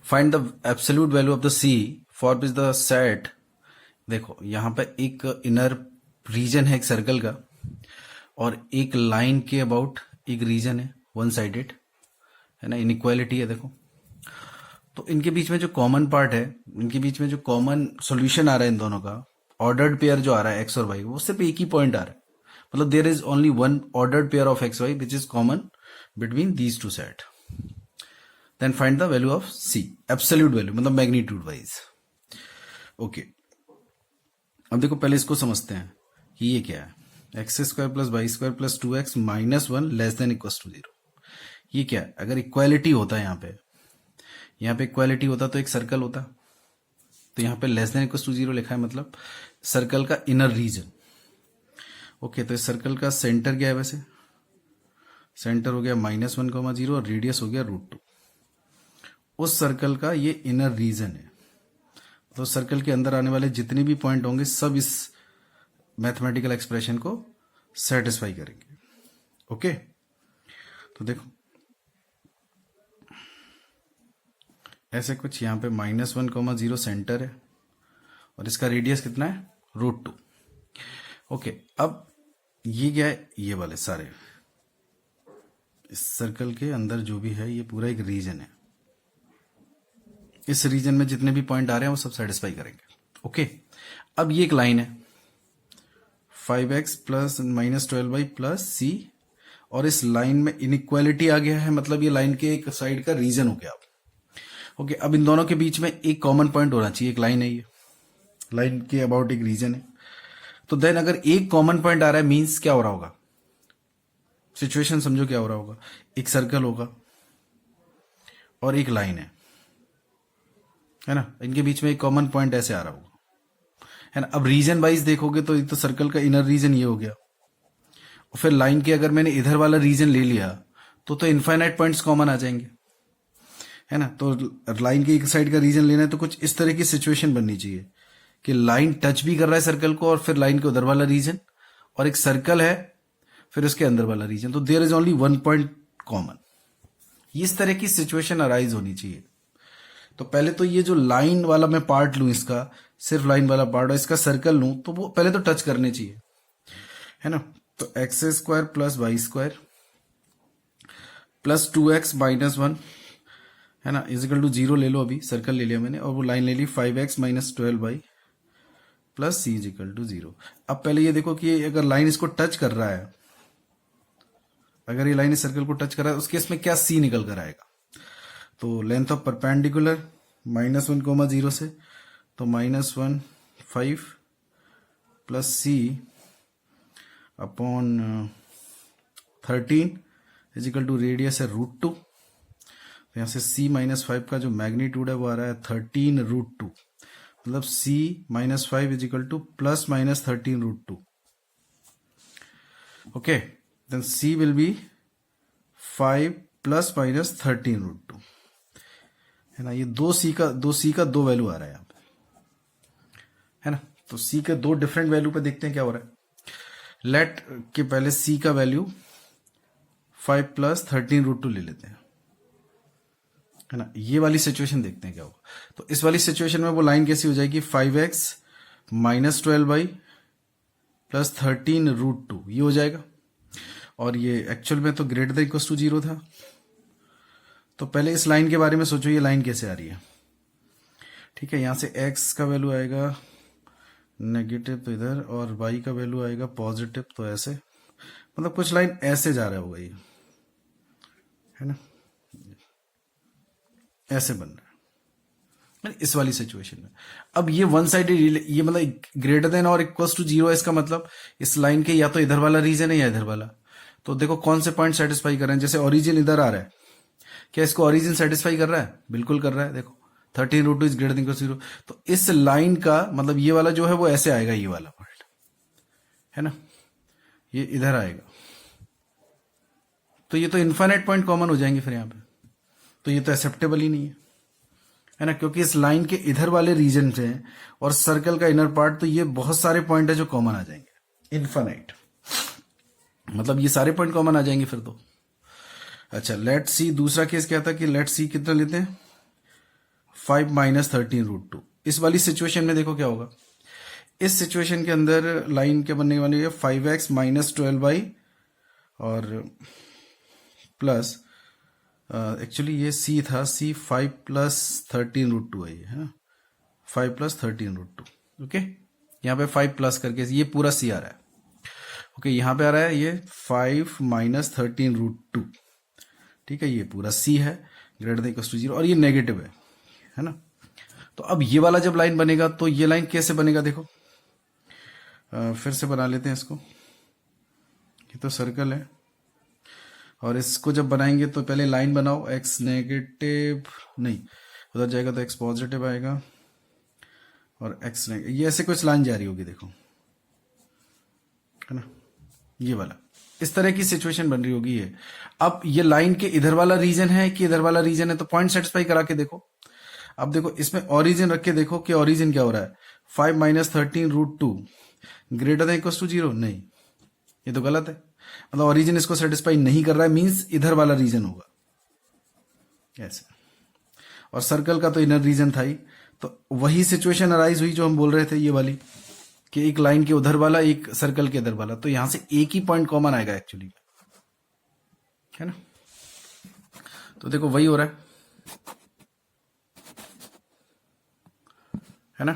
Find the absolute value of the C for which the set. देखो यहां पे एक इनर रीजन है एक सर्कल का और एक लाइन के अबाउट एक रीजन है वन साइडेड, है ना, इनइक्वालिटी है। देखो तो इनके बीच में जो कॉमन पार्ट है, इनके बीच में जो कॉमन सॉल्यूशन आ रहा है इन दोनों का, ऑर्डर्ड पेयर जो आ रहा है एक्स और वाई, वो सिर्फ एक ही पॉइंट आ रहा है। मतलब there is only one ordered pair of X Y which is common between these two set. Then find the value of C, absolute value मतलब मैग्नीट्यूड वाइज। ओके, अब देखो पहले इसको समझते हैं कि ये क्या है। X square plus Y square plus 2x minus 1 less than equal to 0। ये क्या है? अगर इक्वालिटी होता है यहाँ पे इक्वालिटी होता तो एक सर्कल होता, तो यहाँ पे लेस देन इक्वल टू 0 लिखा है, मतलब सर्कल का इनर रीजन। ओके, तो इस सर्कल का सेंटर क्या है? वैसे सेंटर हो गया -1,0 और रेडियस हो गया √2। उस सर्कल का ये इनर रीजन है, तो सर्कल के अंदर आने वाले जितने भी पॉइंट होंगे सब इस मैथमेटिकल एक्सप्रेशन को सेटिस्फाई करेंगे। ओके, तो देखो ऐसे कुछ यहाँ पे -1,0 सेंटर है और इसका रेडियस कितना है? √2। ओके, अब ये क्या है? ये वाले सारे इस सर्कल के अंदर जो भी है ये पूरा एक रीजन है। इस रीजन में जितने भी पॉइंट आ रहे हैं वो सब सेटिस्फाई करेंगे। ओके, अब ये एक लाइन है 5x plus -12y plus c, और इस लाइन में इनइक्वालिटी आ गया है, मतलब ये लाइन के एक साइड का रीजन हो गया। ओके, अब इन दोनों के बीच में एक कॉमन पॉइंट होना चाहिए। एक लाइन है, ये लाइन के अबाउट एक रीजन है। तो देन अगर एक कॉमन पॉइंट आ रहा है मींस क्या हो रहा होगा? सिचुएशन समझो क्या हो रहा होगा। एक सर्कल होगा और एक लाइन है ना, इनके बीच में एक कॉमन पॉइंट ऐसे आ रहा होगा, है ना। अब रीजन वाइज देखोगे तो तो सर्कल का इनर रीजन ये हो गया, और फिर लाइन के अगर मैंने इधर वाला रीजन ले लिया तो इनफाइनाइट पॉइंट्स कॉमन आ जाएंगे, है ना। तो लाइन के एक साइड का रीजन लेना है तो कुछ इस तरह की सिचुएशन बननी चाहिए कि लाइन टच भी कर रहा है सर्कल को, और फिर लाइन के उधर वाला रीजन, और एक सर्कल है फिर उसके अंदर वाला रीजन, तो there is only one point common. इस तरह की सिचुएशन अराइज होनी चाहिए। तो पहले तो ये जो लाइन वाला मैं पार्ट लूं, इसका सिर्फ लाइन वाला पार्ट, और इसका सर्कल लूं, तो वो पहले तो टच करने चाहिए, है ना। तो X square plus Y square plus 2x minus 1, है ना, इजिकल टू 0 ले लो। अभी सर्कल ले लिया मैंने और वो लाइन ले ली 5x minus 12y plus c is equal to 0। अब पहले ये देखो कि अगर लाइन इसको टच कर रहा है, अगर ये लाइन इस सर्कल को टच कर रहा है, उस केस में क्या c निकल कर आएगा? तो लेंथ ऑफ परपेंडिकुलर -1,0 से, तो -1 5 plus c upon 13 is equal to radius है √2। तो यहां से c -5 का जो मैग्नीट्यूड है वो आ रहा है 13√2, मतलब c -5 is equal to plus minus 13√2। Okay, then c will be 5 plus minus 13√2, है ना। ये दो c का दो वैल्यू आ रहा है यहाँ पे, है ना। तो c के दो डिफरेंट वैल्यू पे देखते हैं क्या हो रहा है। लेट के पहले c का वैल्यू 5 प्लस 13√2 ले लेते हैं, है ना। ये वाली सिचुएशन देखते हैं क्या होगा। तो इस वाली सिचुएशन में वो लाइन कैसी हो जाएगी? 5x माइनस 12y प्लस 13√2, ये हो जाएगा। और ये एक्चुअल में तो ग्रेटर देन इक्वल टू 0 था। तो पहले इस लाइन के बारे में सोचो, ये लाइन कैसे आ रही है। ठीक है, यहां से x का वैल्यू आएगा नेगेटिव तो इधर, और y का वैल्यू आएगा पॉजिटिव, तो ऐसे, मतलब कुछ लाइन ऐसे जा रहा होगा ये, है ना, ऐसे बन रहा है इस वाली सिचुएशन में। अब ये वन साइडेड, ये मतलब ग्रेटर देन और इक्वल टू 0 है, इसका मतलब इस लाइन के या तो इधर वाला रीजन है या इधर वाला। तो देखो कौन से पॉइंट सेटिस्फाई कर रहे हैं। जैसे ओरिजिन इधर आ रहा है, क्या इसको ओरिजिन सेटिस्फाई कर रहा है? बिल्कुल कर रहा है। देखो 13√2 is greater than equal to 0, तो इस लाइन का मतलब ये वाला जो है वो ऐसे आएगा, ये वाला पॉइंट, है ना, ये इधर आएगा। तो ये तो इनफाइनाइट पॉइंट कॉमन हो जाएंगे फिर यहाँ पे, तो ये तो एक्सेप्टेबल ही नहीं है ना, क्योंकि इस लाइन के इधर वाले रीजन से और सर्कल का इनर पार्ट, तो ये बहुत सारे पॉइंट है जो कॉमन आ जाएंगे, इनफाइनाइट, मतलब ये सारे पॉइंट कॉमन आ जाएंगे फिर तो। अच्छा, लेट सी, दूसरा केस क्या था कि लेट सी कितना लेते हैं, 5 माइनस 13√2। इस वाली सिचुएशन में देखो क्या होगा, इस सिचुएशन के अंदर लाइन क्या बनने वाली है, 5x माइनस 12y और प्लस एक्चुअली ये c था, c 5 प्लस 13√2 है, ये है 5 प्लस 13√2। ओके, यहाँ पे 5 प्लस करके ये पूरा c आ रहा है। ओके, यहाँ पे आ रहा है ये 5 माइनस 13√2, ठीक है, ये पूरा c है ग्रेटर देन इक्वल टू 0 और ये नेगेटिव है ना। तो अब ये वाला जब लाइन बनेगा तो ये लाइन कैसे बनेगा, देखो फिर से बना लेते हैं इसको। ये तो सर्कल है और इसको जब बनाएंगे तो पहले लाइन बनाओ, x नेगेटिव नहीं, उधर जाएगा तो x पॉजिटिव आएगा और x नेगेटिव, ये ऐसे कुछ लाइन जा रही होगी, देखो है ना, ये वाला इस तरह की सिचुएशन बन रही होगी ये। अब ये लाइन के इधर वाला रीजन है कि इधर वाला रीजन है, तो पॉइंट सेटिस्फाई करा के देखो। अब देखो इसमें ओरिजिन रख के देखो कि ओरिजिन क्या हो रहा है, 5 minus 13√2 greater than equal to 0, नहीं ये तो गलत है, मतलब ओरिजिन इसको सेटिस्फाई नहीं कर रहा है, मींस इधर वाला रीजन होगा ऐसे। और सर्कल का तो इनर रीजन था ही, तो वही सिचुएशन अराइज हुई जो हम बोल रहे थे, ये वाली कि एक लाइन के उधर वाला एक सर्कल के इधर वाला, तो यहां से एक ही पॉइंट कॉमन आएगा एक्चुअली, है ना। तो देखो वही हो रहा है ना।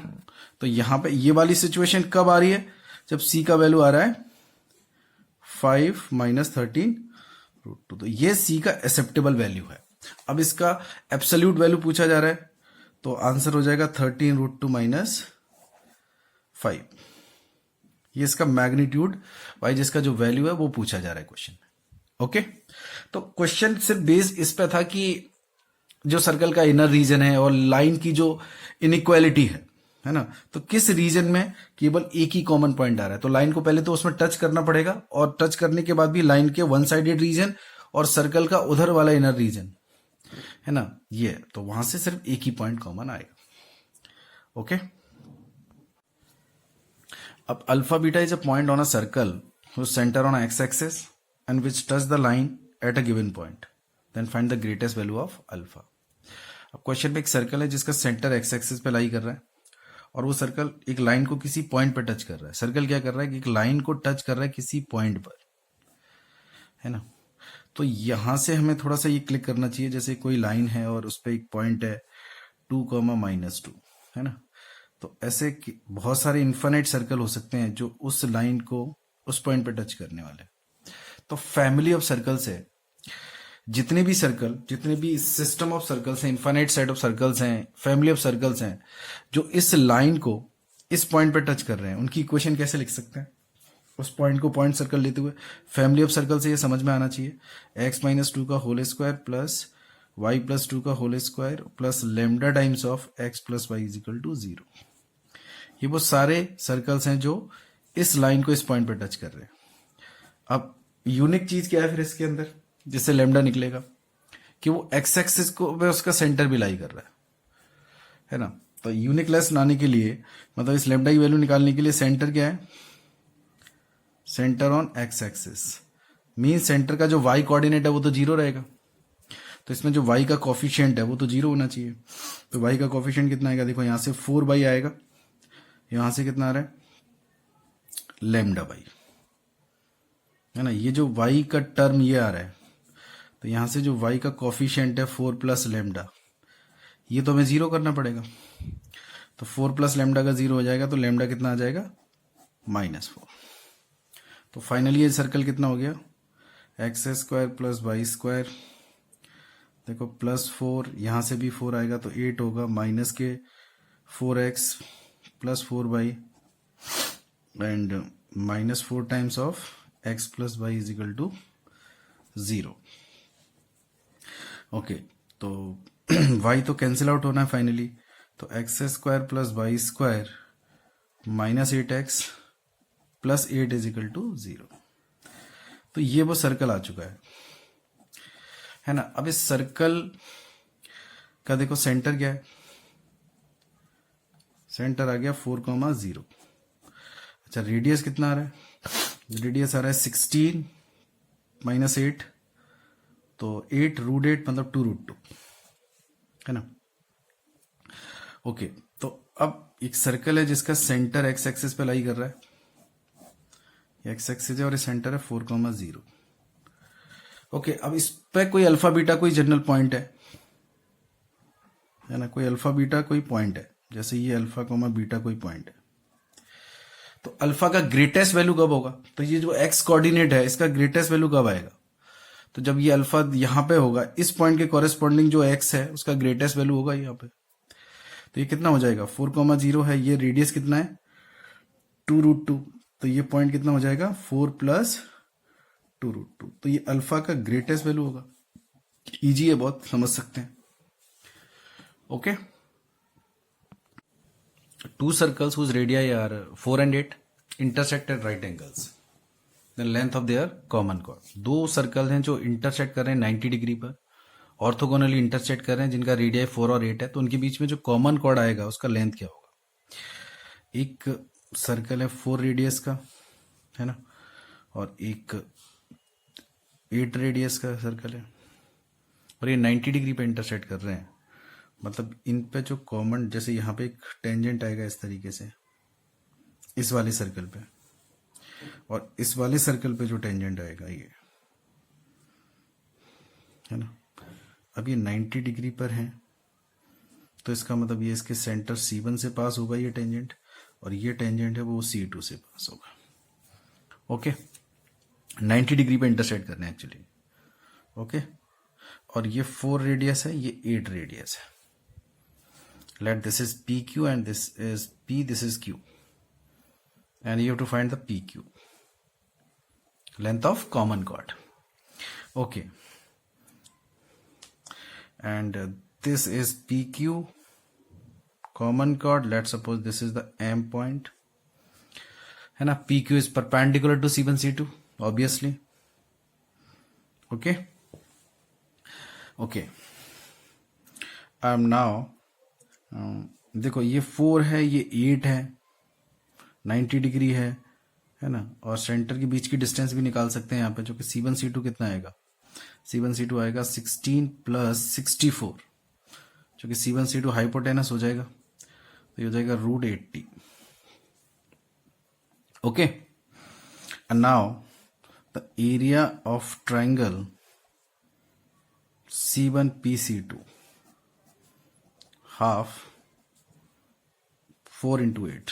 तो यहां पे ये वाली सिचुएशन कब आ रही है, जब c का वैल्यू आ रहा है 5 माइनस 13√2, तो ये c का एक्सेप्टेबल वैल्यू है। अब इसका एब्सोल्यूट वैल्यू पूछा जा रहा है, तो आंसर हो जाएगा 13√2 माइनस 5। ये इसका मैग्नीट्यूड वाइज इसका जो वैल्यू है वो पूछा जा रहा है क्वेश्चन में। ओके, तो क्वेश्चन सिर्फ बेस इस पे था कि जो सर्कल का इनर रीजन है और लाइन की जो इनइक्वालिटी है ना, तो किस रीजन में केवल एक ही कॉमन पॉइंट आ रहा है। तो लाइन को पहले तो उसमें टच करना पड़ेगा, और टच करने के बाद भी लाइन के वन साइडेड रीजन और सर्कल का उधर वाला इनर रीजन है ना, ये तो वहां से सिर्फ एक ही पॉइंट कॉमन आएगा। ओके, अब alpha beta is a point on a circle whose center on x axis and which touch the line at a given point, then find the greatest value of alpha। अब question में एक circle है जिसका centre x axis पे लाई कर रहा है, और वो सर्कल एक लाइन को किसी पॉइंट पर टच कर रहा है। सर्कल क्या कर रहा है कि एक लाइन को टच कर रहा है किसी पॉइंट पर, है ना। तो यहां से हमें थोड़ा सा ये क्लिक करना चाहिए, जैसे कोई लाइन है और उस पर एक पॉइंट है 2,-2, है ना। तो ऐसे बहुत सारे इन्फिनिट सर्कल हो सकते हैं जो उस लाइन को उस पॉइंट पे टच करने वाले। तो फैमिली ऑफ सर्कल्स है, जितने भी सर्कल, जितने भी सिस्टम ऑफ सर्कल्स हैं, इन्फिनिट सेट ऑफ सर्कल्स हैं, फैमिली ऑफ सर्कल्स हैं जो इस लाइन को इस पॉइंट पे टच कर रहे हैं, उनकी इक्वेशन कैसे लिख सकते हैं, उस पॉइंट को पॉइंट सर्कल लेते हुए। फैमिली ऑफ सर्कल से ये समझ में आना चाहिए, x-2 का होल स्क्वायर प्लस y+2 का whole square plus lambda times of x plus Y is equal to 0। ये वो सारे सर्कल्स हैं जो इस लाइन को इस पॉइंट पर टच कर रहे हैं। अब यूनिक चीज क्या है फिर इसके अंदर, जिससे लेमडा निकलेगा कि वो एक्स एक्सिस को पे उसका सेंटर भी लाई कर रहा है ना। तो यूनिकनेस लाने के लिए, मतलब इस लेमडा की वैल्यू निकालने के लिए सेंटर क्या है, centre on x axis mean centre का जो वाई कोऑर्डिनेट है वो तो 0 रहेगा, तो इसमें जो वाई का कोफिशिएंट है वो तो 0 होना चाहिए। तो वाई का कोफिशिएंट कितना आएगा, देखो यहां से 4 आएगा, यहां से कितना आ रहा है लेमडा बाई, है ना। ये जो y का टर्म ये आ रहा है, तो यहां से जो y का कोफिशिएंट है 4 प्लस लेमडा, ये तो हमें 0 करना पड़ेगा। तो 4 प्लस लेमडा का 0 हो जाएगा, तो लेमडा कितना आ जाएगा -4। तो फाइनली ये सर्कल कितना हो गया, x² प्लस y², देखो +4, यहां से भी 4 आएगा तो 8 होगा, माइनस के 4x plus 4y and -4 times of x plus Y is equal to 0। Okay, तो y तो कैंसिल आउट होना है फाइनली, तो x² plus y² -8x plus 8 is equal to 0। तो ये वो सर्कल आ चुका है ना। अब इस सर्कल का देखो सेंटर क्या है, सेंटर आ गया 4,0। अच्छा, रेडियस कितना आ रहा है, रेडियस आ रहा है 16 -8, तो 8 √8 मतलब 2√2, है ना। ओके, तो अब एक सर्कल है जिसका सेंटर एक्स एक्सिस पे लाई कर रहा है, एक्स एक्सिस है और सेंटर है 4,0। ओके, अब इस पे कोई अल्फा बीटा कोई जनरल पॉइंट है ना, कोई अल्फा बीटा कोई पॉइंट है, जैसे ये अल्फा कोमा बीटा कोई पॉइंट है। तो अल्फा का ग्रेटेस्ट वैल्यू कब होगा, तो ये जो एक्स कोऑर्डिनेट है इसका ग्रेटेस्ट वैल्यू कब आएगा, तो जब ये अल्फा यहां पे होगा, इस पॉइंट के कॉरेस्पॉन्डिंग जो एक्स है उसका ग्रेटेस्ट वैल्यू होगा यहाँ पे। तो ये कितना हो जाएगा, 4,0 है, ये रेडियस कितना है 2√2, तो ये पॉइंट कितना हो जाएगा 4 + 2√2, तो ये अल्फा का ग्रेटेस्ट वैल्यू होगा। इजी है बहुत, समझ सकते हैं। Okay, to circles whose radii are 4 and 8 intersect at right angles, the length of their common chord। दो सर्कल हैं जो इंटरसेक्ट कर रहे हैं 90 डिग्री पर, ऑर्थोगोनली इंटरसेक्ट कर रहे हैं, जिनका रेडियाई 4 और 8 है, तो उनके बीच में जो कॉमन कॉर्ड आएगा उसका लेंथ क्या होगा। एक सर्कल है 4 रेडियस का, है ना, और एक 8 रेडियस का सर्कल है, और ये 90 डिग्री पे इंटरसेक्ट कर रहे हैं, मतलब इन पे जो कॉमन, जैसे यहाँ पे एक टेंजेंट आएगा इस तरीके से इस वाले सर्कल पे, और इस वाले सर्कल पे जो टेंजेंट आएगा ये, है ना, अब ये 90 डिग्री पर है, तो इसका मतलब ये इसके सेंटर C1 से पास होगा ये टेंजेंट, और ये टेंजेंट है वो C2 से पास होगा। ओके, 90 डिग्री पे इंटरसेक्ट करना है एक्चुअली। ओके, और ये 4 रेडियस है, ये 8 रेडियस है। Let this is PQ and this is P, this is Q, and you have to find the PQ, length of common chord. Okay, and this is PQ common chord. Let's suppose this is the M point, है ना, PQ is perpendicular to C1 C2 obviously. Okay, okay, now देखो ये 4 है, ये 8 है, 90 degree है ना, और सेंटर के बीच की डिस्टेंस भी निकाल सकते हैं यहाँ पे, जो कि C1 C2 कितना आएगा, C1 C2 आएगा 16 + 64, जो कि C1 C2 हाइपोटेनस हो जाएगा, तो ये हो जाएगा √80। Okay, and now the area of triangle C1PC2 half 4 × 8,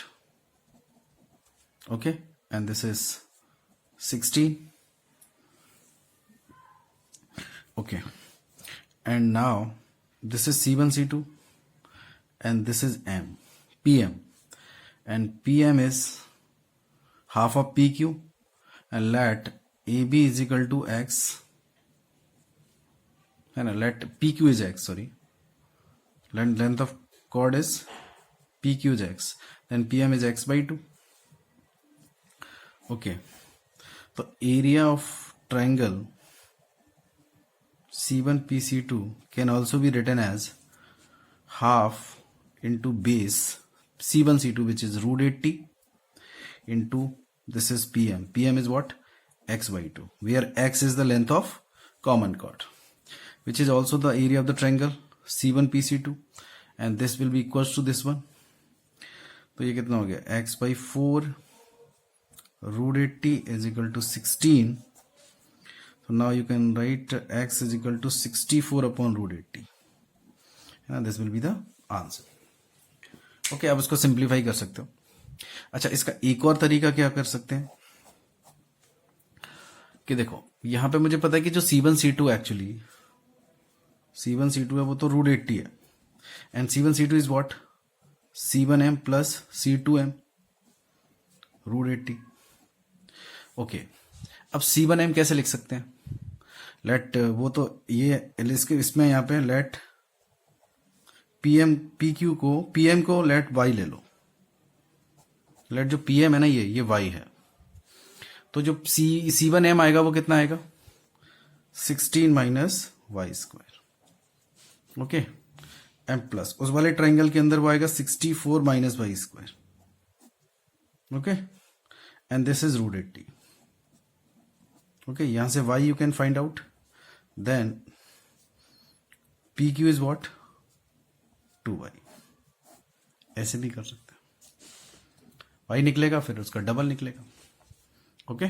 okay, and this is 16. Okay, and now this is C1 C2 and this is PM, and PM is half of PQ, and let AB is equal to X, and let PQ is X, sorry, length of chord is PQ is X, then PM is X/2. Okay, so area of triangle C1PC2 can also be written as half into base C1C2, which is √80, into this is PM. PM is what, X/2, where X is the length of common chord, which is also the area of the triangle C1PC2, and this will be equals to this one. तो ये कितना हो गया, X/4 √80 is equal to 16. So now you can write X is equal to 64 upon √80, and this will be the answer. Okay, आप इसको simplify कर सकते हो। अच्छा, इसका एक और तरीका क्या कर सकते हैं कि देखो यहां पे मुझे पता है कि जो C1 C2 actually C1 C2 है वो तो √80 है, and C1 C2 is what, C1M plus C2M √80. Okay, अब C1M कैसे लिख सकते हैं, लेट वो तो ये इसमें यहाँ पे लेट PQ को PM को लेट Y ले लो, लेट जो PM है ना ये Y है, तो जो C1M आएगा वो कितना आएगा, 16 - y², ओके, M प्लस उस वाले ट्राइंगल के अंदर वो आएगा 64 - y², okay, and this is √80. Okay, यहां से y you can find out, then PQ is what, 2y. ऐसे भी कर सकते हैं, वाई निकलेगा फिर उसका डबल निकलेगा। ओके